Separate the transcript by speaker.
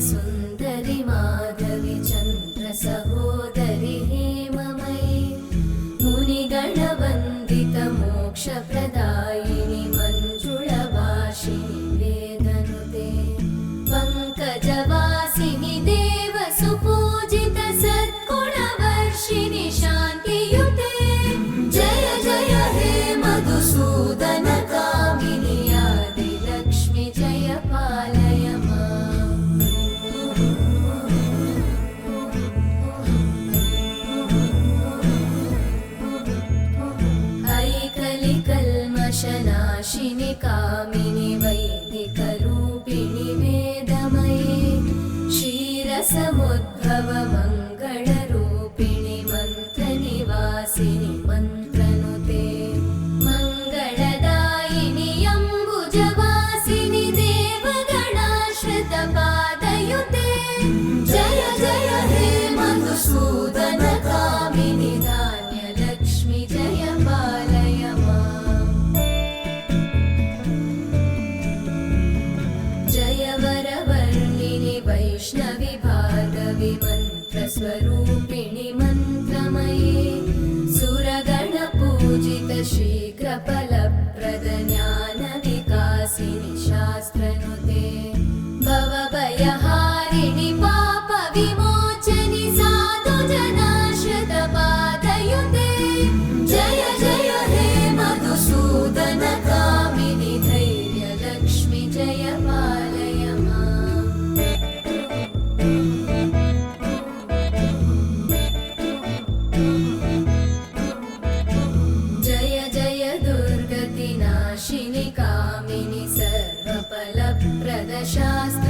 Speaker 1: सुन्दरि माधवि चन्द्र सहोदरि हेममयि मुनिगणवन्दित मोक्षप्रदायिनि मञ्जुळभाषिणि वेदनुते पङ्कजवासिनि देवसुपूजित सद्गुणवर्षिणि शान्तियुते जय जय हे मधुसूदन कामिनि आदिलक्ष्मि जय पालय माम्। ऐकलिकल्मषनाशिनि कामिनि वैदिकरूपिणि वेदमये क्षीरसमुद्भव मङ्गलरूपिणि मन्त्रनिवासिनि मन्त्रनुते मङ्गलदायिनि अम्बुजवासिनि देवगणाश्रितपादयुते जय जय हे मधुसूदन कामिनि धान्यलक्ष्मि जय पालय माम्। जय वरवर्णिनि वैष्णवि भार्गवि मन्त्रस्वरूपिणि मन्त्रमये सुरगणपूजित शीघ्रफलप्रद ज्ञानविकासिनि शास्त्रनुते भवभयहारिणि पापविमोचनि साधुजनाश्रितपादयुते जय जय हे मधुसूदन कामिनि धैर्यलक्ष्मि जय पालय माम्। जय जय दुर्गतिनाशिनि कामिनि सर्वफलप्रद शास्त्र